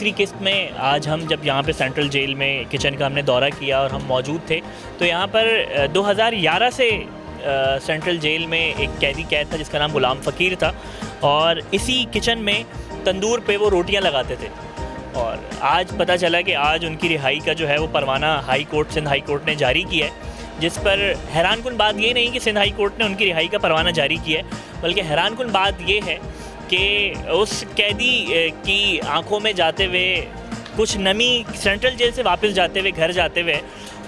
तीसरी किस्त में आज हम जब यहाँ पे सेंट्रल जेल में किचन का हमने दौरा किया और हम मौजूद थे, तो यहाँ पर 2011 से सेंट्रल जेल में एक कैद था जिसका नाम गुलाम फ़कीर था, और इसी किचन में तंदूर पे वो रोटियाँ लगाते थे। और आज पता चला कि आज उनकी रिहाई का जो है वो परवाना सिंध हाई कोर्ट ने जारी किया है, जिस पर हैरानकुन बात ये नहीं कि सिंध हाई कोर्ट ने उनकी रिहाई का परवाना जारी किया है, बल्कि हैरानकुन बात ये है कि उस कैदी की आंखों में जाते हुए कुछ नमी, सेंट्रल जेल से वापस जाते हुए घर जाते हुए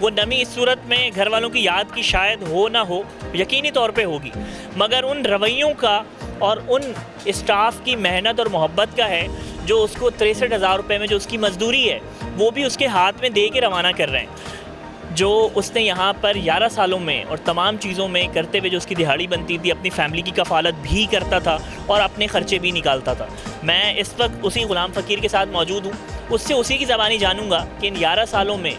वो नमी इस सूरत में घर वालों की याद की शायद हो ना हो, यकीनी तौर पे होगी, मगर उन रवैयों का और उन स्टाफ की मेहनत और मोहब्बत का है जो उसको 63,000 रुपये में जो उसकी मजदूरी है वो भी उसके हाथ में दे के रवाना कर रहे हैं। जो उसने यहाँ पर 11 सालों में और तमाम चीज़ों में करते हुए जो उसकी दिहाड़ी बनती थी, अपनी फैमिली की कफ़ालत भी करता था और अपने ख़र्चे भी निकालता था। मैं इस वक्त उसी गुलाम फ़कीर के साथ मौजूद हूँ, उससे उसी की ज़बानी जानूँगा कि इन 11 सालों में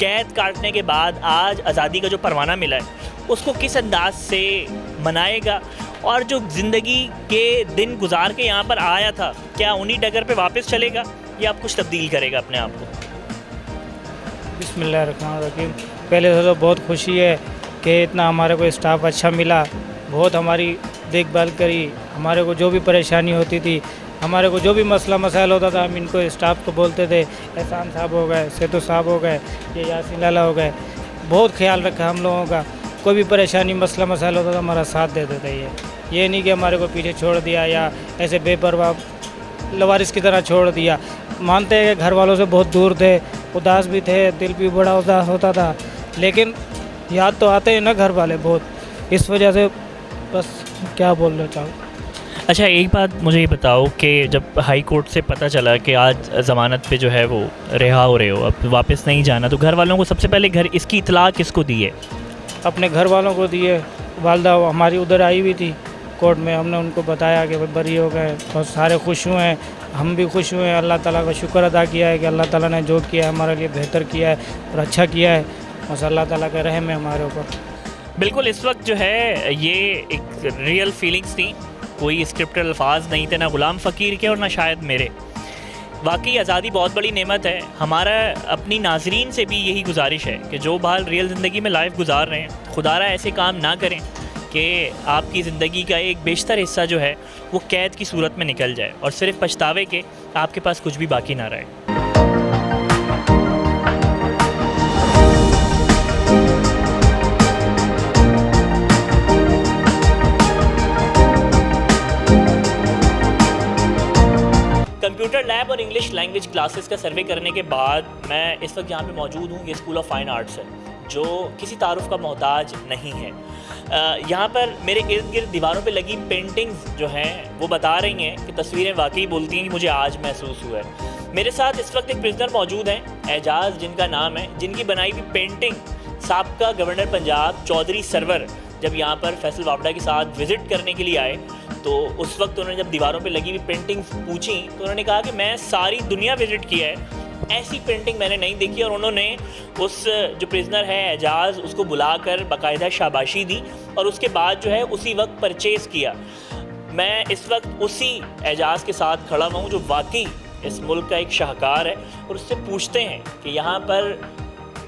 कैद काटने के बाद आज आज़ादी का जो परवाना मिला है उसको किस अंदाज से मनाएगा, और जो ज़िंदगी के दिन गुजार के यहाँ पर आया था क्या उन्हीं डगर पे वापस चलेगा या आप कुछ तब्दील करेगा अपने आप को। बिस्मिल्लाहिर्रहमानिर्रहीम। पहले तो बहुत खुशी है कि इतना हमारे को स्टाफ अच्छा मिला, बहुत हमारी देखभाल करी, हमारे को जो भी परेशानी होती थी, हमारे को जो भी मसला मसाइल होता था हम इनको स्टाफ को बोलते थे। एहसान साहब हो गए, सेतु साहब हो गए, ये यासीन लाला हो गए, बहुत ख्याल रखा हम लोगों का। कोई भी परेशानी मसला मसाइल होता था हमारा साथ देते थे। ये नहीं कि हमारे को पीछे छोड़ दिया या ऐसे बेपरवाह लवारिस की तरह छोड़ दिया। मानते हैं कि घर वालों से बहुत दूर थे, उदास भी थे, दिल भी बड़ा उदास होता था, लेकिन याद तो आते हैं ना घर वाले बहुत, इस वजह से बस क्या बोलना चाहूँ। अच्छा, एक बात मुझे ये बताओ कि जब हाई कोर्ट से पता चला कि आज ज़मानत पे जो है वो रिहा हो रहे हो, अब वापस नहीं जाना, तो घर वालों को सबसे पहले इसकी इतला किसको दी है? अपने घर वालों को दिए। वालदा हमारी उधर आई हुई थी कोर्ट में, हमने उनको बताया कि बरी हो गए, बहुत सारे खुश हुए हैं, हम भी खुश हुए हैं। अल्लाह ताला का शुक्र अदा किया है कि अल्लाह ताला ने जो किया है हमारे लिए बेहतर किया है और अच्छा किया है, बस अल्लाह ताला का रहम है हमारे ऊपर। बिल्कुल, इस वक्त जो है ये एक रियल फीलिंग्स थी, कोई स्क्रिप्टेड अल्फाज नहीं थे, ना गुलाम फ़कीर के और ना शायद मेरे। वाकई आज़ादी बहुत बड़ी नेमत है। हमारा अपनी नाजरीन से भी यही गुजारिश है कि जो बहाल रियल ज़िंदगी में लाइफ गुजार रहे हैं, खुदारा ऐसे काम ना करें कि आपकी ज़िंदगी का एक बेशतर हिस्सा जो है वो कैद की सूरत में निकल जाए और सिर्फ पछतावे के आपके पास कुछ भी बाकी ना रहे। कंप्यूटर लैब और इंग्लिश लैंग्वेज क्लासेस का सर्वे करने के बाद मैं इस वक्त जहाँ पे मौजूद हूँ ये स्कूल ऑफ फाइन आर्ट्स है, जो किसी तारुफ का मोहताज नहीं है। यहाँ पर मेरे इर्द गिर्द दीवारों पे लगी पेंटिंग्स जो हैं वो बता रही हैं कि तस्वीरें वाकई बोलती हैं कि मुझे आज महसूस हुआ है। मेरे साथ इस वक्त एक प्रिजनर मौजूद हैं, एजाज़ जिनका नाम है, जिनकी बनाई हुई पेंटिंग साबका गवर्नर पंजाब चौधरी सरवर जब यहाँ पर फैसल वापडा के साथ विज़िट करने के लिए आए तो उस वक्त उन्होंने जब दीवारों पे लगी हुई पेंटिंग्स पूछी तो उन्होंने कहा कि मैं सारी दुनिया विज़िट किया है, ऐसी पेंटिंग मैंने नहीं देखी। और उन्होंने उस जो प्रिजनर है एजाज़ उसको बुलाकर बाकायदा शाबाशी दी और उसके बाद जो है उसी वक्त परचेज़ किया। मैं इस वक्त उसी एजाज़ के साथ खड़ा हुआ हूँ जो वाकई इस मुल्क का एक शाहकार है, और उससे पूछते हैं कि यहाँ पर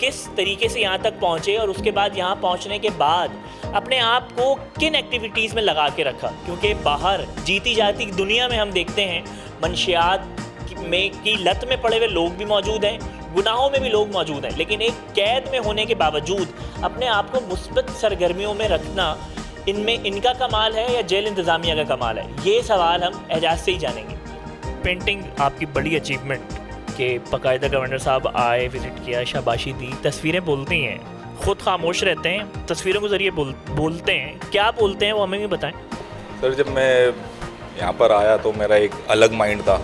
किस तरीके से यहाँ तक पहुँचे और उसके बाद यहाँ पहुँचने के बाद अपने आप को किन एक्टिविटीज़ में लगा के रखा, क्योंकि बाहर जीती जाती दुनिया में हम देखते हैं मनशियात में की लत में पड़े हुए लोग भी मौजूद हैं, गुनाहों में भी लोग मौजूद हैं, लेकिन एक कैद में होने के बावजूद अपने आप को मुस्बत सरगर्मियों में रखना, इनमें इनका कमाल है या जेल इंतज़ामिया का कमाल है? ये सवाल हम एजाज़ से ही जानेंगे। पेंटिंग आपकी बड़ी अचीवमेंट कि बाकायदा गवर्नर साहब आए, विज़िट किया, शाबाशी दी, तस्वीरें बोलती हैं, ख़ुद खामोश रहते हैं, तस्वीरों के ज़रिए बोलते हैं। क्या बोलते हैं वो हमें भी बताएं। सर, जब मैं यहाँ पर आया तो मेरा एक अलग माइंड था,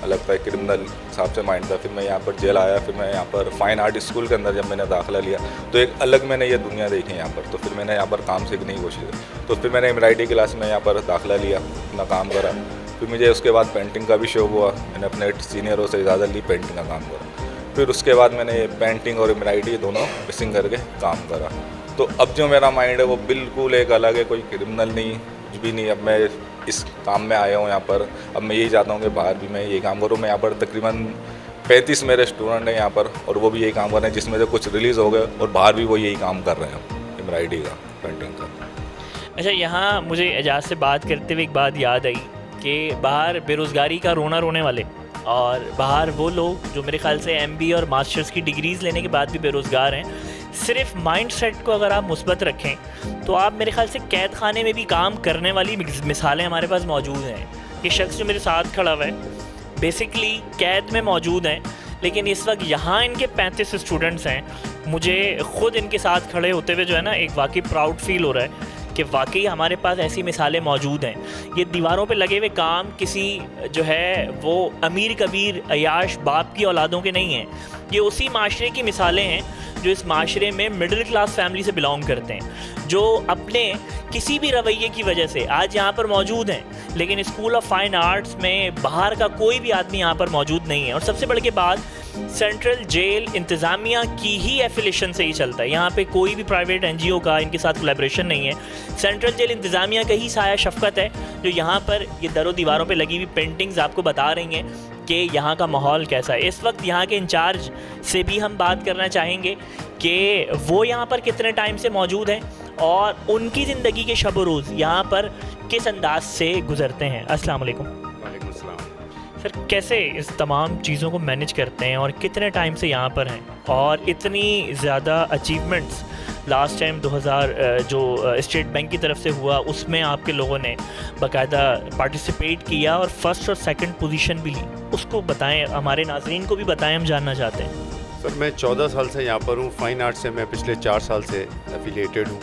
अलग था, क्रिमिनल हिसाब से माइंड था। फिर मैं यहाँ पर जेल आया, फिर मैं यहाँ पर फ़ाइन आर्ट स्कूल के अंदर जब मैंने दाखिला लिया तो एक अलग मैंने ये दुनिया देखी यहाँ पर। तो फिर मैंने यहाँ पर काम सीखने की कोशिश की, तो फिर मैंने एमराइटी क्लास में यहाँ पर दाखिला लिया, अपना काम करा। फिर मुझे उसके बाद पेंटिंग का भी शौक़ हुआ, मैंने अपने सीनियरों से इजाज़त ली, पेंटिंग का काम करा। फिर उसके बाद मैंने पेंटिंग और एमराइटी दोनों मिक्सिंग करके काम करा। तो अब जो मेरा माइंड है वो बिल्कुल एक अलग है, कोई क्रिमिनल नहीं, कुछ भी नहीं। अब मैं इस काम में आया हूँ यहाँ पर। अब मैं यही चाहता हूँ कि बाहर भी मैं यही काम करूँ। मैं यहाँ पर तकरीबन 35 मेरे स्टूडेंट हैं यहाँ पर, और वो भी यही काम कर रहे हैं, जिसमें से कुछ रिलीज़ हो गए और बाहर भी वो यही काम कर रहे हैं एम्ब्रॉयडरी का, पेंटिंग का। अच्छा, यहाँ मुझे एजाज से बात करते हुए एक बात याद आई कि बाहर बेरोज़गारी का रोना रोने वाले, और बाहर वो लोग जो मेरे ख़्याल से MBA और मास्टर्स की डिग्रीज़ लेने के बाद भी बेरोज़गार हैं। सिर्फ माइंड सेट को अगर आप मुस्बत रखें तो आप मेरे ख़्याल से कैद खाने में भी काम करने वाली मिसालें हमारे पास मौजूद हैं। ये शख्स जो मेरे साथ खड़ा हुआ है बेसिकली कैद में मौजूद हैं, लेकिन इस वक्त यहाँ इनके 35 स्टूडेंट्स हैं। मुझे ख़ुद इनके साथ खड़े होते हुए जो है ना एक वाकई प्राउड फील हो रहा है कि वाकई हमारे पास ऐसी मिसालें मौजूद हैं। ये दीवारों पे लगे हुए काम किसी जो है वो अमीर कबीर अयाश बाप की औलादों के नहीं हैं। ये उसी माशरे की मिसालें हैं जो इस माशरे में मिडिल क्लास फैमिली से बिलोंग करते हैं, जो अपने किसी भी रवैये की वजह से आज यहाँ पर मौजूद हैं, लेकिन स्कूल ऑफ फाइन आर्ट्स में बाहर का कोई भी आदमी यहाँ पर मौजूद नहीं है। और सबसे बड़ी बात, सेंट्रल जेल इंतज़ामिया की ही एफिलेशन से ही चलता है। यहाँ पे कोई भी प्राइवेट NGO का इनके साथ कोलैबोरेशन नहीं है। सेंट्रल जेल इंतज़ामिया का ही साया शफ़क़त है जो यहाँ पर ये दरों दीवारों पे लगी हुई पेंटिंग्स आपको बता रही हैं कि यहाँ का माहौल कैसा है। इस वक्त यहाँ के इंचार्ज से भी हम बात करना चाहेंगे कि वो यहाँ पर कितने टाइम से मौजूद हैं और उनकी ज़िंदगी के शब रोज़ यहाँ पर किस अंदाज से गुज़रते हैं। अस्सलाम वालेकुम। वालेकुम अस्सलाम। सर, कैसे इस तमाम चीज़ों को मैनेज करते हैं और कितने टाइम से यहाँ पर हैं, और इतनी ज़्यादा अचीवमेंट्स लास्ट टाइम 2000 जो स्टेट बैंक की तरफ से हुआ उसमें आपके लोगों ने बाकायदा पार्टिसिपेट किया और फर्स्ट और सेकंड पोजीशन भी ली, उसको बताएं, हमारे नाज़रीन को भी बताएं, हम जानना चाहते हैं। सर, मैं 14 साल से यहाँ पर हूँ। फ़ाइन आर्ट से मैं पिछले 4 साल से एफिलिएटेड हूँ।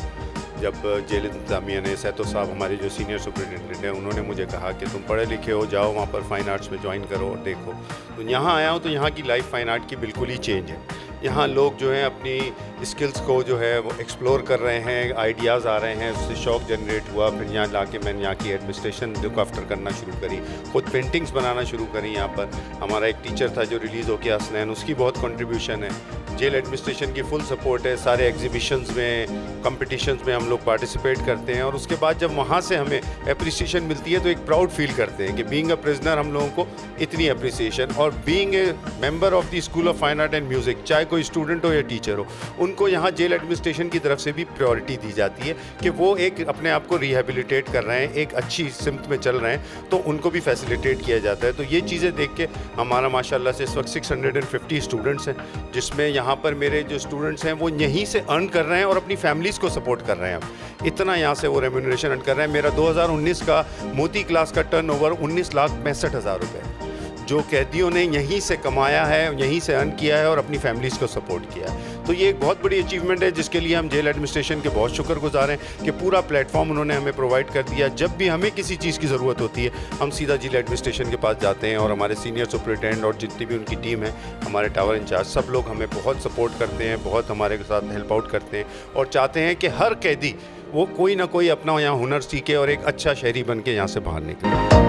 जब जेल इंतज़ामिया ने सैतो साहब हमारे जो सीनियर सुपरिटेंडेंट हैं उन्होंने मुझे कहा कि तुम पढ़े लिखे हो, जाओ वहाँ पर फ़ाइन आर्ट्स में ज्वाइन करो और देखो, तो यहाँ आया हूँ तो यहाँ की लाइफ फ़ाइन आर्ट की बिल्कुल ही चेंज है। यहाँ लोग जो हैं अपनी स्किल्स को जो है वो एक्सप्लोर कर रहे हैं, आइडियाज़ आ रहे हैं, उससे शौक जनरेट हुआ। फिर यहाँ लाके मैंने यहाँ की एडमिनिस्ट्रेशन लुक आफ्टर करना शुरू करी, खुद पेंटिंग्स बनाना शुरू करी। यहाँ पर हमारा एक टीचर था जो रिलीज़ हो गया, हसनैन, उसकी बहुत कंट्रीब्यूशन है। जेल एडमिनिस्ट्रेशन की फुल सपोर्ट है। सारे एग्जीबिशंस में, कंपटीशंस में हम लोग पार्टिसिपेट करते हैं, और उसके बाद जब वहाँ से हमें अप्रिसिएशन मिलती है तो एक प्राउड फील करते हैं कि बीइंग अ प्रिजनर हम लोगों को इतनी अप्रिसिएशन, और being a member of the school of fine art and music, चाहे कोई स्टूडेंट हो या टीचर हो, उनको यहाँ जेल एडमिनिस्ट्रेशन की तरफ से भी प्रायोरिटी दी जाती है कि वो एक अपने आप को रिहेबिलिटेट कर रहे हैं, एक अच्छी सिमत में चल रहे हैं, तो उनको भी फैसिलिटेट किया जाता है। तो ये चीज़ें देख के हमारा माशाल्लाह से इस वक्त 650 स्टूडेंट्स हैं, जिसमें यहाँ पर मेरे जो स्टूडेंट्स हैं वो यहीं से अर्न कर रहे हैं और अपनी फैमिलीज़ को सपोर्ट कर रहे हैं। अब इतना यहाँ से वो रेम्यूनरेशन अर्न कर रहे हैं। मेरा 2019 का मोती क्लास का टर्नओवर 19,65,000 रुपये है, जो कैदियों ने यहीं से कमाया है, यहीं से अर्न किया है और अपनी फैमिलीज़ को सपोर्ट किया है। तो ये एक बहुत बड़ी अचीवमेंट है जिसके लिए हम जेल एडमिनिस्ट्रेशन के बहुत शुक्रगुजार हैं कि पूरा प्लेटफॉर्म उन्होंने हमें प्रोवाइड कर दिया। जब भी हमें किसी चीज़ की ज़रूरत होती है हम सीधा जेल एडमिनिस्ट्रेशन के पास जाते हैं, और हमारे सीनियर सुपरिटेंडेंट और जितनी भी उनकी टीम है, हमारे टावर इंचार्ज, सब लोग हमें बहुत सपोर्ट करते हैं, बहुत हमारे साथ हेल्प आउट करते हैं, और चाहते हैं कि हर कैदी वो कोई ना कोई अपना यहाँ हुनर सीखे और एक अच्छा शहरी बन के यहाँ से बाहर निकले।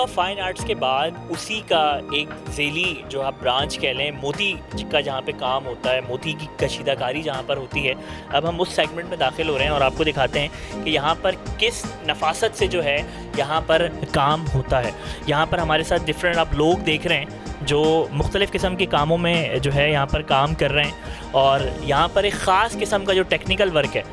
फाइन आर्ट्स के बाद उसी का एक ज़ेली जो आप ब्रांच कह लें, मोती का जहाँ पे काम होता है, मोती की कशीदाकारी जहाँ पर होती है, अब हम उस सेगमेंट में दाखिल हो रहे हैं और आपको दिखाते हैं कि यहाँ पर किस नफासत से जो है यहाँ पर काम होता है। यहाँ पर हमारे साथ डिफरेंट आप लोग देख रहे हैं जो मुख्तलिफ़ किस्म के कामों में जो है यहाँ पर काम कर रहे हैं, और यहाँ पर एक ख़ास किस्म का जो टेक्निकल वर्क है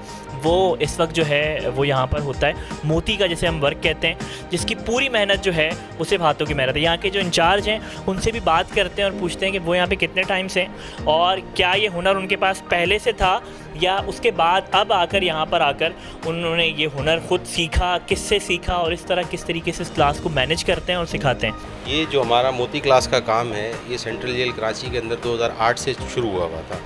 वो इस वक्त जो है वो यहाँ पर होता है। मोती का जैसे हम वर्क कहते हैं, जिसकी पूरी मेहनत जो है वो सिर्फ हाथों की मेहनत है। यहाँ के जो इंचार्ज हैं उनसे भी बात करते हैं और पूछते हैं कि वो यहाँ पे कितने टाइम से और क्या ये हुनर उनके पास पहले से था या उसके बाद अब आकर यहाँ पर आकर उन्होंने ये हुनर ख़ुद सीखा, किससे सीखा, और इस तरह किस तरीके से इस क्लास को मैनेज करते हैं और सिखाते हैं। ये जो हमारा मोती क्लास का काम है ये सेंट्रल जेल कराची के अंदर 2008 से शुरू हुआ था।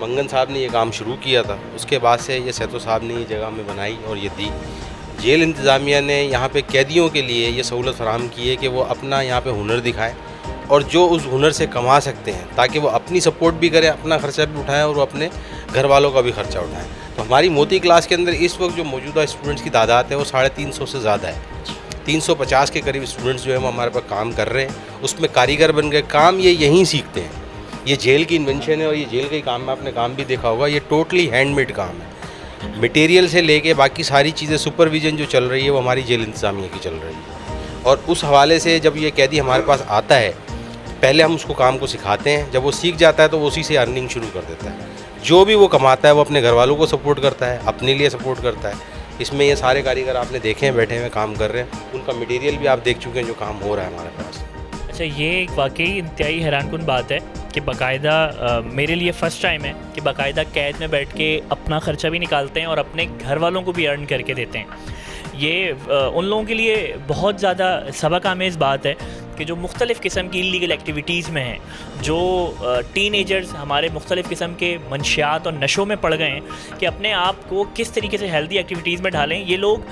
मंगन साहब ने ये काम शुरू किया था, उसके बाद से ये सैतो साहब ने ये जगह हमें बनाई और ये दी। जेल इंतज़ामिया ने यहाँ पे कैदियों के लिए ये सहूलत फराहम की है कि वो अपना यहाँ पे हुनर दिखाएं और जो उस हुनर से कमा सकते हैं ताकि वो अपनी सपोर्ट भी करें, अपना ख़र्चा भी उठाएं और वो अपने घर वालों का भी ख़र्चा उठाएं। तो हमारी मोती क्लास के अंदर इस वक्त जो मौजूदा स्टूडेंट्स की तादाद है वो 350 से ज़्यादा है। 350 के करीब स्टूडेंट्स जो है वो हमारे पास काम कर रहे हैं, उसमें कारीगर बन गए। काम ये यहीं सीखते हैं, ये जेल की इन्वेंशन है और ये जेल का ही काम है। आपने काम भी देखा होगा, ये टोटली हैंडमेड काम है। मटेरियल से लेके बाकी सारी चीज़ें, सुपरविजन जो चल रही है वो हमारी जेल इंतज़ामिया की चल रही है। और उस हवाले से जब ये कैदी हमारे पास आता है, पहले हम उसको काम को सिखाते हैं, जब वो सीख जाता है तो वो उसी से अर्निंग शुरू कर देता है। जो भी वो कमाता है वो अपने घर वालों को सपोर्ट करता है, अपने लिए सपोर्ट करता है। इसमें ये सारे कारीगर आपने देखे हैं बैठे हुए काम कर रहे हैं, उनका मटेरियल भी आप देख चुके हैं जो काम हो रहा है हमारे पास। अच्छा, ये एक वाकई इंतहाई हैरानकुन बात है कि बाकायदा मेरे लिए फ़र्स्ट टाइम है कि बाकायदा कैद में बैठ के अपना ख़र्चा भी निकालते हैं और अपने घर वालों को भी अर्न करके देते हैं। ये उन लोगों के लिए बहुत ज़्यादा सबक आमेज़ बात है कि जो मुख्तलिफ़ किस्म की इल्लीगल एक्टिविटीज़ में हैं, जो टीनेजर्स हमारे मुख्तलिफ़ किस्म के मंशियात और नशों में पड़ गए हैं, कि अपने आप को किस तरीके से हेल्दी एक्टिविटीज़ में ढालें। ये लोग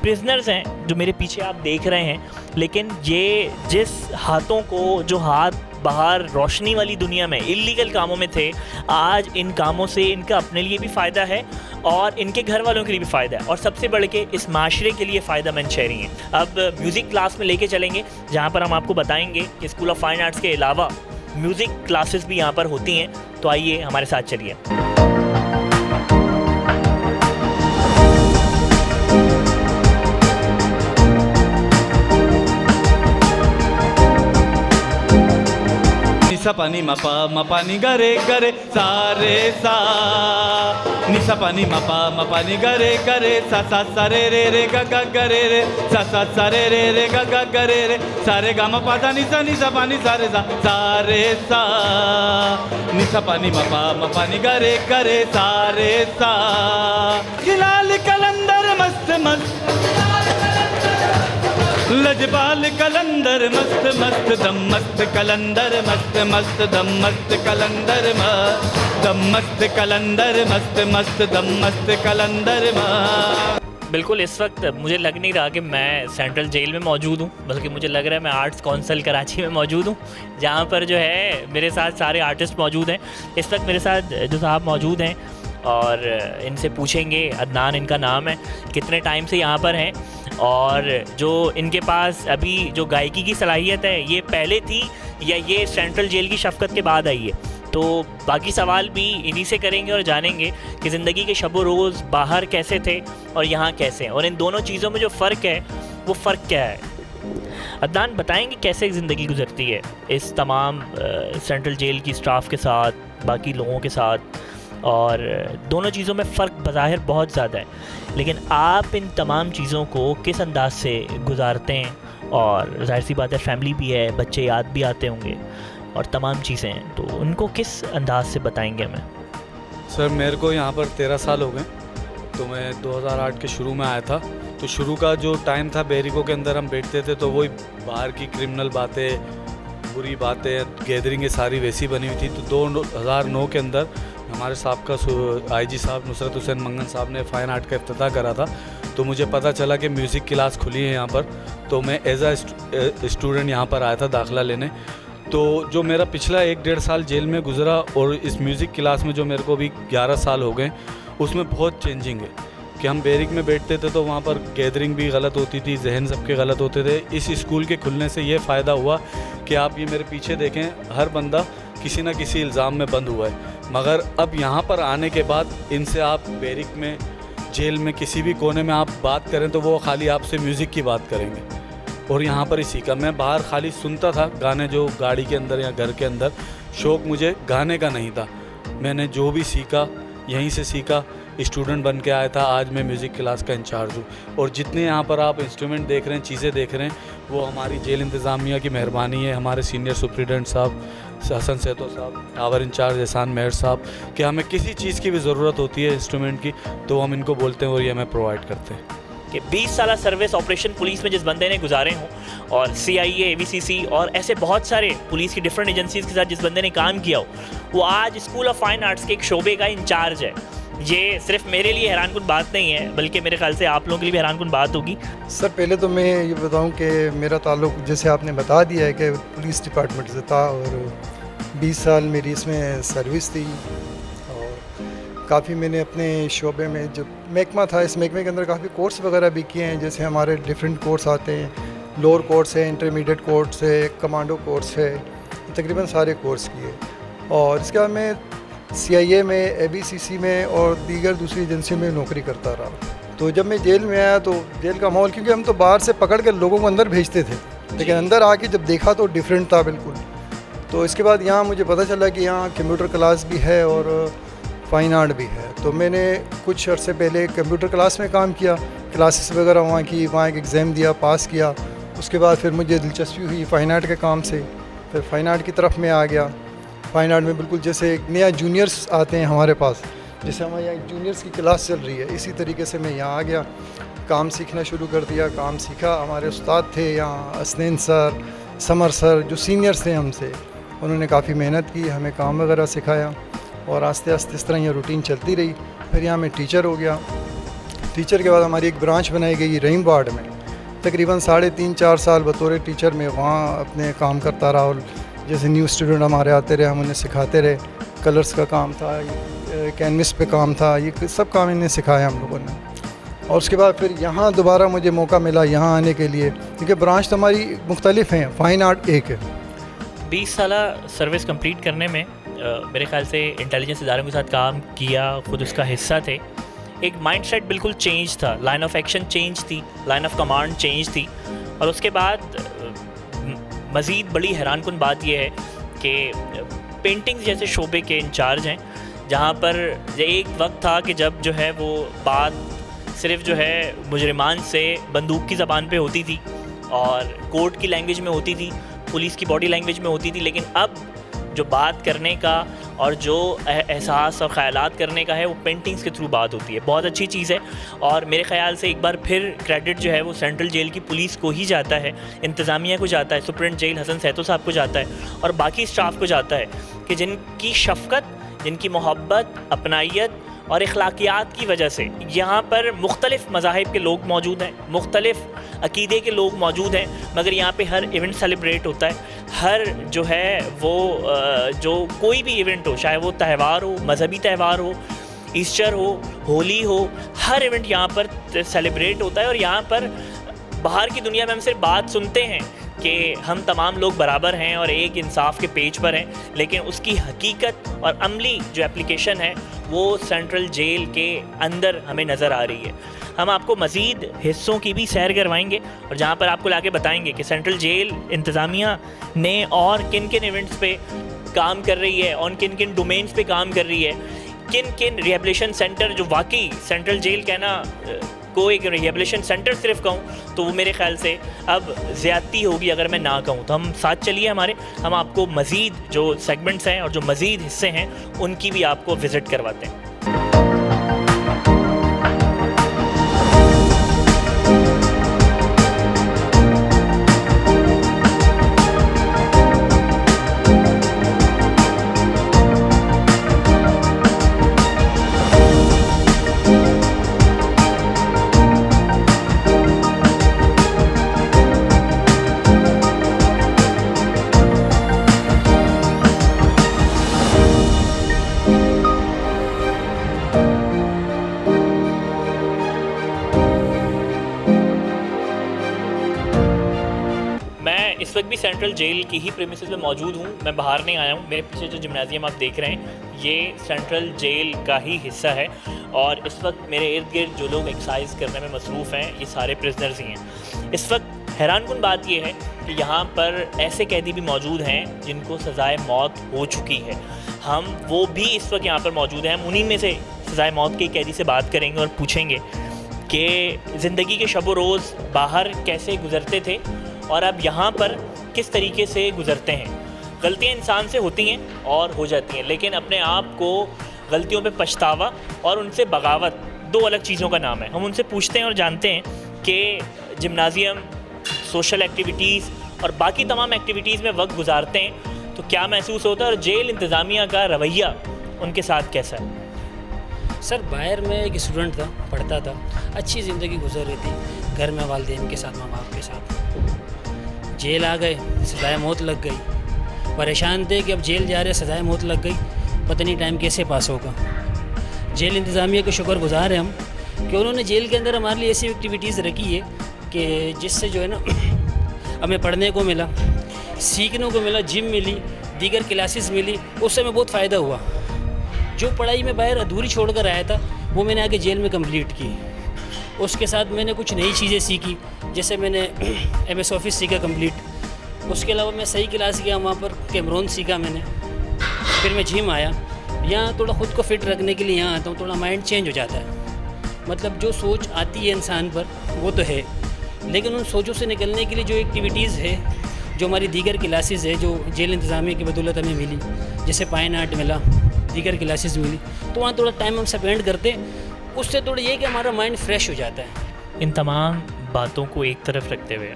प्रिजनर्स हैं जो मेरे पीछे आप देख रहे हैं, लेकिन ये जिस हाथों को, जो हाथ बाहर रोशनी वाली दुनिया में इल्लीगल कामों में थे, आज इन कामों से इनका अपने लिए भी फ़ायदा है और इनके घर वालों के लिए भी फ़ायदा है, और सबसे बढ़ के इस माशरे के लिए फ़ायदेमंद शहरी हैं। अब म्यूज़िक क्लास में लेके चलेंगे, जहाँ पर हम आपको बताएंगे कि स्कूल ऑफ फाइन आर्ट्स के अलावा म्यूज़िक क्लासेस भी यहाँ पर होती हैं। तो आइए हमारे साथ चलिए। निसा पानी मपा नि गरे गरे सारे सा, निसा पानी मपा नि गरे गरे सा सा सा रे रे ग ग गरे रे सा सा सा रे ग ग गरे रे सारे गा म पा धा निसा पानी सारे सा निसा पानी मपा नि गरे गरे सारे सा। हिलाल कलंदर मस्त मस्त, लजपाल कलंदर मस्त मस्त, दम मस्त कलंदर मस्त मस्त, दम मस्त कलंदर दम मस्त कलंदर मस्त मस्त, दम मस्त कलंदर बिल्कुल, इस वक्त मुझे लग नहीं रहा कि मैं सेंट्रल जेल में मौजूद हूँ, बल्कि मुझे लग रहा है मैं आर्ट्स काउंसिल कराची में मौजूद हूँ, जहाँ पर जो है मेरे साथ सारे आर्टिस्ट मौजूद हैं। इस वक्त मेरे साथ जो साहब मौजूद हैं और इनसे पूछेंगे, अदनान इनका नाम है, कितने टाइम से यहाँ पर हैं और जो इनके पास अभी जो गायकी की सलाहियत है ये पहले थी या ये सेंट्रल जेल की शफ़क़त के बाद आई है। तो बाकी सवाल भी इन्हीं से करेंगे और जानेंगे कि ज़िंदगी के शब व रोज़ बाहर कैसे थे और यहाँ कैसे हैं, और इन दोनों चीज़ों में जो फ़र्क है वो फ़र्क क्या है। अदनान बताएंगे कैसे ज़िंदगी गुजरती है इस तमाम सेंट्रल जेल की स्टाफ के साथ, बाकी लोगों के साथ, और दोनों चीज़ों में फ़र्क बज़ाहिर बहुत ज़्यादा है, लेकिन आप इन तमाम चीज़ों को किस अंदाज से गुजारते हैं। और ज़ाहिर सी बात है फैमिली भी है, बच्चे याद भी आते होंगे और तमाम चीज़ें हैं, तो उनको किस अंदाज से बताएंगे हमें। सर मेरे को यहाँ पर 13 साल हो गए, तो मैं 2008 के शुरू में आया था। तो शुरू का जो टाइम था, बैरिकों के अंदर हम बैठते थे तो वही बाहर की क्रिमिनल बातें, बुरी बातें, गैदरिंगें सारी वैसी बनी हुई थी। तो 2009 के अंदर हमारे साहब का आईजी साहब नुसरत हुसैन मंगन साहब ने फ़ाइन आर्ट का इफ्तिताह करा था। तो मुझे पता चला कि म्यूज़िक क्लास खुली है यहाँ पर, तो मैं एज आ स्टूडेंट यहाँ पर आया था दाखिला लेने। तो जो मेरा पिछला 1-1.5 साल जेल में गुजरा और इस म्यूज़िक क्लास में जो मेरे को भी 11 साल हो गए, उसमें बहुत चेंजिंग है कि हम बैरिक में बैठते थे तो वहाँ पर गैदरिंग भी गलत होती थी, जहन सबके गलत होते थे। इस स्कूल के खुलने से ये फ़ायदा हुआ कि आप ये मेरे पीछे देखें, हर बंदा किसी न किसी इल्ज़ाम में बंद हुआ है। मगर अब यहाँ पर आने के बाद इनसे आप बैरिक में, जेल में, किसी भी कोने में आप बात करें तो वो खाली आपसे म्यूज़िक की बात करेंगे। और यहाँ पर ही सीखा, मैं बाहर खाली सुनता था गाने, जो गाड़ी के अंदर या घर के अंदर, शौक़ मुझे गाने का नहीं था। मैंने जो भी सीखा यहीं से सीखा, स्टूडेंट बन के आया था, आज मैं म्यूज़िक क्लास का इंचार्ज हूँ। और जितने यहाँ पर आप इंस्ट्रूमेंट देख रहे हैं, चीज़ें देख रहे हैं, वो हमारी जेल इंतज़ामिया की मेहरबानी है। हमारे सीनियर सुप्रिटेंडेंट साहब हसन सेतो साहब, टावर इंचार्ज एहसान मेहर साहब, कि हमें किसी चीज़ की भी ज़रूरत होती है इंस्ट्रूमेंट की तो हम इनको बोलते हैं और ये हमें प्रोवाइड करते हैं। कि 20 साल सर्विस ऑपरेशन पुलिस में जिस बंदे ने गुजारे हों, और CIA, AVCC और ऐसे बहुत सारे पुलिस की डिफरेंट एजेंसीज़ के साथ जिस बंदे ने काम किया हो, वो आज स्कूल ऑफ फाइन आर्ट्स के एक शोबे का इंचार्ज है। ये सिर्फ मेरे लिए हैरानकुन बात नहीं है, बल्कि मेरे ख्याल से आप लोगों के लिए भी हैरानकुन बात होगी। सर पहले तो मैं ये बताऊं कि मेरा ताल्लुक़, जैसे आपने बता दिया है, कि पुलिस डिपार्टमेंट से था और 20 साल मेरी इसमें सर्विस थी। और काफ़ी मैंने अपने शोबे में जो महकमा था, इस महकमे के अंदर काफ़ी कोर्स वगैरह भी किए हैं। जैसे हमारे डिफरेंट कोर्स आते हैं, लोअर कोर्स है, इंटरमीडिएट कोर्स है, कमांडो कोर्स है, तकरीबन सारे कोर्स किए। और इसके बाद मैं CIA में, ABCC में और दीगर दूसरी एजेंसियों में नौकरी करता रहा। तो जब मैं जेल में आया तो जेल का माहौल, क्योंकि हम तो बाहर से पकड़ कर लोगों को अंदर भेजते थे, लेकिन अंदर आके जब देखा तो डिफरेंट था बिल्कुल। तो इसके बाद यहाँ मुझे पता चला कि यहाँ कंप्यूटर क्लास भी है और फ़ाइन आर्ट भी है। तो मैंने कुछ अर्से पहले कंप्यूटर क्लास में काम किया, क्लासेस वगैरह वहाँ की, वहाँ एक एग्ज़ाम दिया, पास किया। उसके बाद फिर मुझे दिलचस्पी हुई फ़ाइन आर्ट के काम से, फिर फ़ाइन आर्ट की तरफ मैं आ गया। फ़ाइन आर्ट में बिल्कुल जैसे एक नया जूनियर्स आते हैं हमारे पास, जैसे हमारे यहाँ जूनियर्स की क्लास चल रही है, इसी तरीके से मैं यहाँ आ गया, काम सीखना शुरू कर दिया। काम सीखा, हमारे उस्ताद थे यहाँ, असनैन सर, समर सर, जो सीनियर्स थे हमसे, उन्होंने काफ़ी मेहनत की, हमें काम वगैरह सिखाया और आस्ते आस्ते इस तरह यह रूटीन चलती रही। फिर यहाँ मैं टीचर हो गया। टीचर के बाद हमारी एक ब्रांच बनाई गई रहीम वार्ड में, तकरीबन 3.5-4 साल बतौर टीचर में वहाँ अपने काम करता रहा। और जैसे न्यू स्टूडेंट हमारे आते रहे, हम उन्हें सिखाते रहे। कलर्स का काम था, कैनवस पे काम था, ये सब काम इन्हें सिखाया हम लोगों ने। और उसके बाद फिर यहाँ दोबारा मुझे मौका मिला यहाँ आने के लिए, क्योंकि ब्रांच तो हमारी मुख्तलिफ हैं, फ़ाइन आर्ट एक है। 20 साल सर्विस कंप्लीट करने में मेरे ख्याल से इंटेलिजेंस इदारों के साथ काम किया, ख़ुद उसका हिस्सा थे। एक माइंडसेट बिल्कुल चेंज था, लाइन ऑफ एक्शन चेंज थी, लाइन ऑफ कमांड चेंज थी। और उसके बाद मज़ीद बड़ी हैरानकुन बात यह है कि पेंटिंग्स जैसे शोबे के इंचार्ज हैं, जहाँ पर एक वक्त था कि जब जो है वो बात सिर्फ जो है मुजरिमान से बंदूक की ज़बान पे होती थी और कोर्ट की लैंग्वेज में होती थी, पुलिस की बॉडी लैंग्वेज में होती थी। लेकिन अब जो बात करने का और जो एहसास और ख़यालात करने का है, वो पेंटिंग्स के थ्रू बात होती है। बहुत अच्छी चीज़ है और मेरे ख़याल से एक बार फिर क्रेडिट जो है वो सेंट्रल जेल की पुलिस को ही जाता है, इंतज़ामिया को जाता है, सुप्रिंटेंडेंट जेल हसन सैतो साहब को जाता है और बाकी स्टाफ को जाता है कि जिनकी शफ़क़त, जिनकी मोहब्बत, अपनाइयत और अखलाकियात की वजह से यहाँ पर मुख्तलिफ़ मज़ाहिब के लोग मौजूद हैं, मुख्तलिफ़ अक़ीदे के लोग मौजूद हैं, मगर यहाँ पे हर इवेंट सेलिब्रेट होता है। हर जो है वो जो कोई भी इवेंट हो, चाहे वो त्यौहार हो, मजहबी त्यौहार हो, ईस्टर हो, होली हो, हर इवेंट यहाँ पर सेलिब्रेट होता है। और यहाँ पर बाहर की दुनिया में हम सिर्फ बात सुनते हैं कि हम तमाम लोग बराबर हैं और एक इंसाफ के पेज पर हैं, लेकिन उसकी हकीकत और अमली जो एप्लीकेशन है वो सेंट्रल जेल के अंदर हमें नज़र आ रही है। हम आपको मज़ीद हिस्सों की भी सैर करवाएंगे और जहाँ पर आपको लाके बताएंगे कि सेंट्रल जेल इंतज़ामिया ने और किन किन इवेंट्स पे काम कर रही है, और किन किन डोमेन्स पे काम कर रही है, किन किन रिहेबिलिटेशन सेंटर, जो वाकई सेंट्रल जेल कहना को एक रिहेबिलिटेशन सेंटर सिर्फ कहूँ तो वो मेरे ख़्याल से अब ज़्यादती होगी अगर मैं ना कहूँ। तो हम साथ चलिए हमारे, हम आपको मज़ीद जो सेगमेंट्स हैं और जो मज़ीद हिस्से हैं उनकी भी आपको विज़िट करवाते हैं। इस वक्त भी सेंट्रल जेल की ही प्रीमिसेस में मौजूद हूँ, मैं बाहर नहीं आया हूँ। मेरे पीछे जो जिम्नाजियम आप देख रहे हैं ये सेंट्रल जेल का ही हिस्सा है और इस वक्त मेरे इर्द गिर्द जो लोग एक्सरसाइज करने में मसरूफ़ हैं ये सारे प्रिजनर्स ही हैं। इस वक्त हैरानकुन बात ये है कि यहाँ पर ऐसे कैदी भी मौजूद हैं जिनको सज़ाए मौत हो चुकी है। हम वो भी इस वक्त यहाँ पर मौजूद हैं। हम उन्हीं में से सज़ाए मौत के कैदी से बात करेंगे और पूछेंगे कि ज़िंदगी के शब व रोज़ बाहर कैसे गुज़रते थे और अब यहाँ पर किस तरीके से गुज़रते हैं। गलतियाँ इंसान से होती हैं और हो जाती हैं, लेकिन अपने आप को गलतियों पे पछतावा और उनसे बगावत दो अलग चीज़ों का नाम है। हम उनसे पूछते हैं और जानते हैं कि जिम्नाजियम, सोशल एक्टिविटीज़ और बाकी तमाम एक्टिविटीज़ में वक्त गुजारते हैं तो क्या महसूस होता है और जेल इंतज़ामिया का रवैया उनके साथ कैसा है। सर बाहर में एक स्टूडेंट था, पढ़ता था, अच्छी ज़िंदगी गुजर रही थी घर में, वालिदैन के साथ, माँ बाप के साथ। जेल आ गए, सज़ाए मौत लग गई। परेशान थे कि अब जेल जा रहे, सज़ाए मौत लग गई, पता नहीं टाइम कैसे पास होगा। जेल इंतज़ामिया के शुक्रगुज़ार हैं हम कि उन्होंने जेल के अंदर हमारे लिए ऐसी एक्टिविटीज़ रखी है कि जिससे जो है ना हमें पढ़ने को मिला, सीखने को मिला, जिम मिली, दीगर क्लासेस मिली, उससे हमें बहुत फ़ायदा हुआ। जो पढ़ाई में बाहर अधूरी छोड़ कर आया था वो मैंने आके जेल में कंप्लीट की। उसके साथ मैंने कुछ नई चीज़ें सीखी, जैसे मैंने MS ऑफिस सीखा कंप्लीट। उसके अलावा मैं सही क्लास गया, वहाँ पर कैमरून सीखा मैंने। फिर मैं जिम आया, यहाँ थोड़ा ख़ुद को फिट रखने के लिए यहाँ आता हूँ, थोड़ा माइंड चेंज हो जाता है। मतलब जो सोच आती है इंसान पर वो तो है, लेकिन उन सोचों से निकलने के लिए जो एक्टिविटीज़ है, जो हमारी दीगर क्लासेस है, जो जेल इंतज़ामिया की बदौलत हमें मिली, जैसे फाइन आर्ट मिला, दीगर क्लासेस मिली, तो वहाँ थोड़ा टाइम हम स्पेंड करते, उससे थोड़ा ये कि हमारा माइंड फ्रेश हो जाता है। इन तमाम बातों को एक तरफ रखते हुए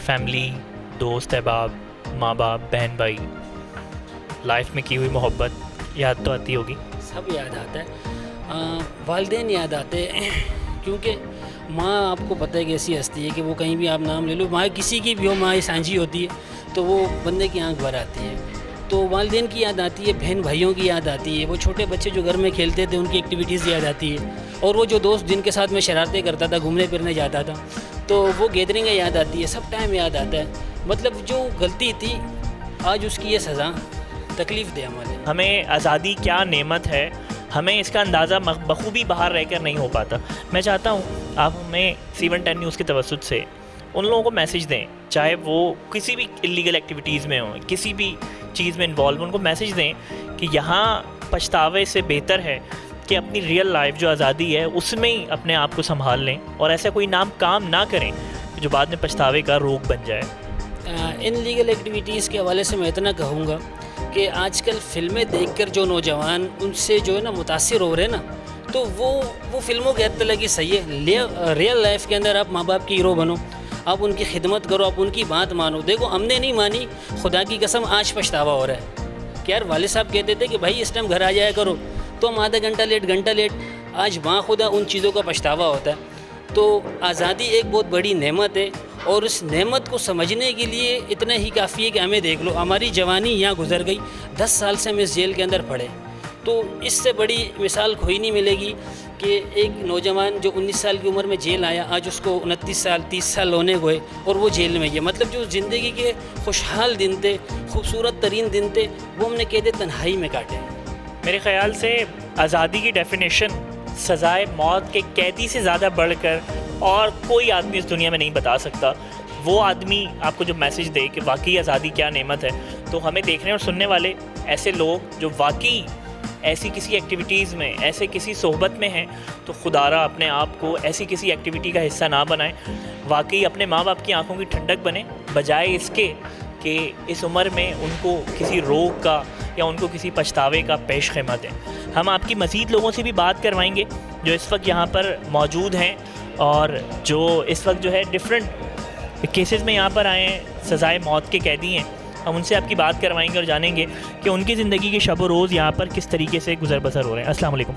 फैमिली, दोस्त अहबाब, माँ बाप, बहन भाई, लाइफ में की हुई मोहब्बत याद तो आती होगी? सब याद आता है, वालिदैन याद आते हैं, क्योंकि माँ आपको पता है कि ऐसी हस्ती है कि वो कहीं भी आप नाम ले लो, माँ किसी की भी हो, माँ सांझी होती है तो वो बंदे की आंख भर आती है। तो वालिदैन की याद आती है, बहन भाइयों की याद आती है, वो छोटे बच्चे जो घर में खेलते थे उनकी एक्टिविटीज़ याद आती है, और वो जो दोस्त जिनके साथ मैं शरारतें करता था, घूमने फिरने जाता था, तो वो गैदरिंगें याद आती है, सब टाइम याद आता है। मतलब जो गलती थी आज उसकी ये सज़ा तकलीफ़ दे हमारे। हमें आज़ादी क्या नेमत है, हमें इसका अंदाज़ा बखूबी बाहर रहकर नहीं हो पाता। मैं चाहता हूँ आप हमें C110 न्यूज़ के तवस्सुत से उन लोगों को मैसेज दें, चाहे वो किसी भी इलीगल एक्टिविटीज़ में हों, किसी भी चीज़ में इन्वॉल्व, उनको मैसेज दें कि यहाँ पछतावे से बेहतर है कि अपनी रियल लाइफ जो आज़ादी है उसमें ही अपने आप को संभाल लें और ऐसा कोई काम ना करें जो बाद में पछतावे का रोग बन जाए। इन लीगल एक्टिविटीज़ के हवाले से मैं इतना कहूँगा कि आजकल फ़िल्में देखकर जो नौजवान उनसे जो है ना मुतासिर हो रहे हैं ना, तो वो फ़िल्मों की हद तक ही सही है। रियल लाइफ के अंदर आप माँ बाप की हीरो बनो, आप उनकी खिदमत करो, आप उनकी बात मानो। देखो हमने नहीं मानी, खुदा की कसम आज पछतावा हो रहा है कि यार वालिद साहब कहते थे कि भाई इस टाइम घर आ जाया करो, तो हम आधा घंटा लेट, आज माँ खुदा उन चीज़ों का पछतावा होता है। तो आज़ादी एक बहुत बड़ी नेमत है, और उस नेमत को समझने के लिए इतना ही काफ़ी है कि हमें देख लो, हमारी जवानी यहाँ गुजर गई, 10 साल से हम इस जेल के अंदर पड़े, तो इससे बड़ी मिसाल कोई नहीं मिलेगी कि एक नौजवान जो 19 साल की उम्र में जेल आया, आज उसको 29 साल 30 साल होने गए और वो जेल में गया। मतलब जो ज़िंदगी के खुशहाल दिन थे, खूबसूरत तरीन दिन थे, वो हमने कहते तन्हाई में काटे। मेरे ख़्याल से आज़ादी की डेफिनेशन सज़ाए मौत के कैदी से ज़्यादा बढ़कर और कोई आदमी इस दुनिया में नहीं बता सकता। वो आदमी आपको जो मैसेज दे कि वाकई आज़ादी क्या नेमत है, तो हमें देखने और सुनने वाले ऐसे लोग जो वाकई ऐसी किसी एक्टिविटीज़ में, ऐसे किसी सोहबत में हैं, तो खुदारा अपने आप को ऐसी किसी एक्टिविटी का हिस्सा ना बनाएं। वाकई अपने माँ बाप की आंखों की ठंडक बने, बजाय इसके कि इस उम्र में उनको किसी रोग का या उनको किसी पछतावे का पेश ख़िमा दें। हम आपकी मज़ीद लोगों से भी बात करवाएंगे जो इस वक्त यहाँ पर मौजूद हैं और जो इस वक्त जो है डिफरेंट केसेस में यहाँ पर आए हैं, सज़ाए मौत के कैदी हैं। हम उनसे आपकी बात करवाएंगे और जानेंगे कि उनकी ज़िंदगी के शब रोज़ यहाँ पर किस तरीके से गुज़र बसर हो रहे हैं। अस्सलाम वालेकुम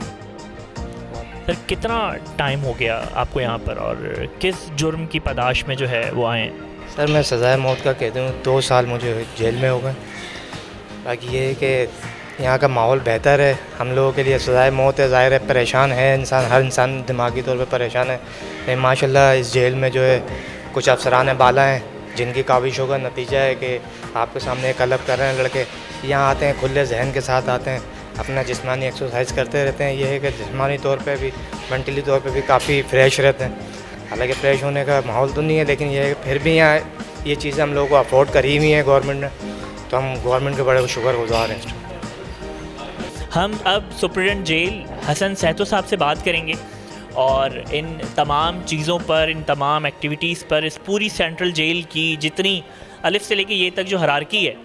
सर, कितना टाइम हो गया आपको यहाँ पर और किस जुर्म की पदाश में जो है वो आए हैं? सर मैं सज़ाए मौत का कहती हूँ, 2 साल मुझे जेल में हो गए। बाकी ये है कि यहाँ का माहौल बेहतर है हम लोगों के लिए। सज़ाए मौत है, ज़ाहिर है परेशान है इंसान, हर इंसान दिमागी तौर पे परेशान है, लेकिन माशाल्लाह इस जेल में जो है कुछ अफसरान बाला हैं जिनकी काविशों का नतीजा है कि आपके सामने एक अलग कर रहे हैं लड़के। यहाँ आते हैं खुले जहन के साथ आते हैं, अपना जिस्मानी एक्सरसाइज करते रहते हैं। ये है कि जिस्मानी तौर पे भी, मेंटली तौर पे भी काफ़ी फ्रेश रहते हैं। हालांकि फ्रेश होने का माहौल तो नहीं है, लेकिन ये है कि फिर भी यहाँ ये चीज़ें हम लोगों को अफोर्ड करी हुई हैं गवर्नमेंट ने, तो हम गवर्नमेंट के बड़े शुक्रगुजार हैं। हम अब सुप्रीडेंट जेल हसन सहतो साहब से बात करेंगे और इन तमाम चीज़ों पर, इन तमाम एक्टिविटीज़ पर, इस पूरी सेंट्रल जेल की जितनी अलिफ से लेके ये तक जो हरारकी है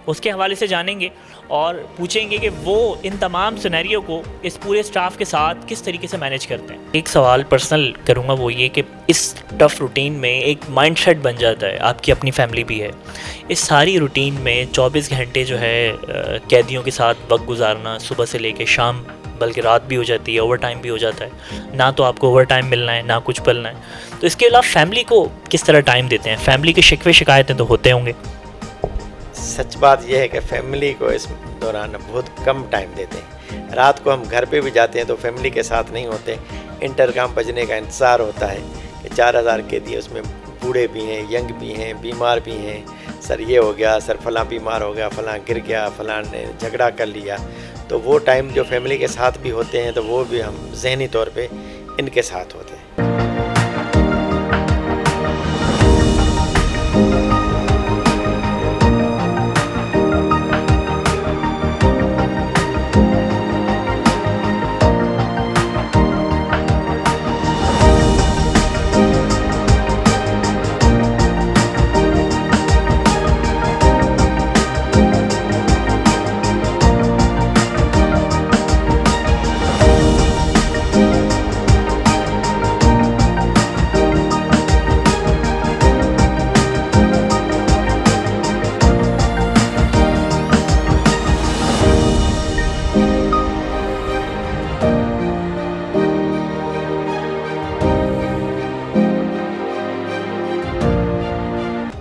उसके हवाले से जानेंगे और पूछेंगे कि वो इन तमाम सिनेरियो को इस पूरे स्टाफ के साथ किस तरीके से मैनेज करते हैं। एक सवाल पर्सनल करूँगा, वो ये कि इस टफ़ रूटीन में एक माइंडसेट बन जाता है, आपकी अपनी फैमिली भी है, इस सारी रूटीन में 24 घंटे जो है कैदियों के साथ वक्त गुजारना, सुबह से लेके शाम, बल्कि रात भी हो जाती है, ओवर टाइम भी हो जाता है, ना तो आपको ओवर टाइम मिलना है ना कुछ मिलना है, तो इसके अलावा फैमिली को किस तरह टाइम देते हैं? फैमिली के शिकवे शिकायतें तो होते होंगे। सच बात यह है कि फैमिली को इस दौरान बहुत कम टाइम देते हैं, रात को हम घर पे भी जाते हैं तो फैमिली के साथ नहीं होते, इंटरकॉम बजने का इंतज़ार होता है कि 4000 कैदी, उसमें बूढ़े भी हैं, यंग भी हैं, बीमार भी हैं, सर ये हो गया, सर फलां बीमार हो गया, फलां गिर गया, फलां ने झगड़ा कर लिया। तो वो टाइम जो फैमिली के साथ भी होते हैं तो वो भी हम ज़हनी तौर पे इनके साथ होते हैं।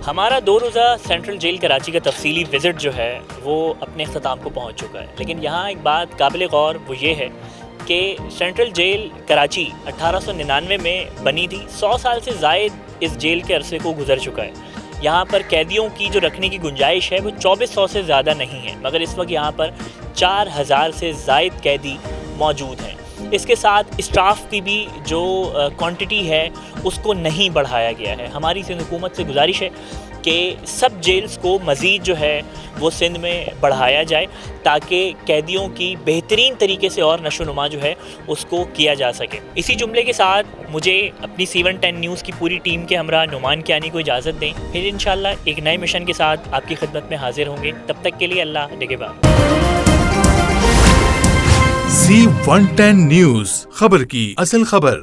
हमारा 2 रोज़ा सेंट्रल जेल कराची का तफसीली विज़िट जो है वो अपने अख्ताम को पहुंच चुका है। लेकिन यहाँ एक बात काबिल गौर वो ये है कि सेंट्रल जेल कराची 1899 में बनी थी। 100 साल से ज़ायद इस जेल के अरसे को गुजर चुका है। यहाँ पर कैदियों की जो रखने की गुंजाइश है वो 2400 से ज़्यादा नहीं है, मगर इस वक्त यहाँ पर 4000 से ज़ायद कैदी मौजूद हैं। इसके साथ स्टाफ की भी जो क्वांटिटी है उसको नहीं बढ़ाया गया है। हमारी सिंध हुकूमत से गुजारिश है कि सब जेल्स को मज़ीद जो है वो सिंध में बढ़ाया जाए ताकि कैदियों की बेहतरीन तरीके से और नशोनुमा जो है उसको किया जा सके। इसी जुमले के साथ मुझे अपनी C110 न्यूज़ की पूरी टीम के हमरा नुमान कियानी को इजाज़त दें। फिर इंशाल्लाह एक नए मिशन के साथ आपकी खिदमत में हाजिर होंगे। तब तक के लिए अल्लाह निगहबान। C110 न्यूज़, खबर की असल खबर।